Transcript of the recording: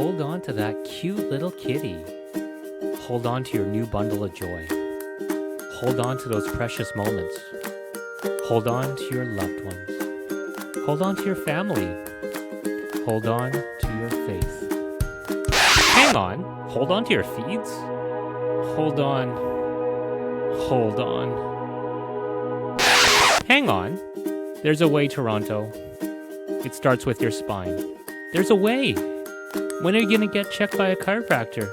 Hold on to that cute little kitty. Hold on to your new bundle of joy. Hold on to those precious moments. Hold on to your loved ones. Hold on to your family. Hold on to your faith. Hang on. Hold on to your feeds. Hold on. Hold on. Hang on. There's a way, Toronto. It starts with your spine. There's a way. When are you going to get checked by a chiropractor?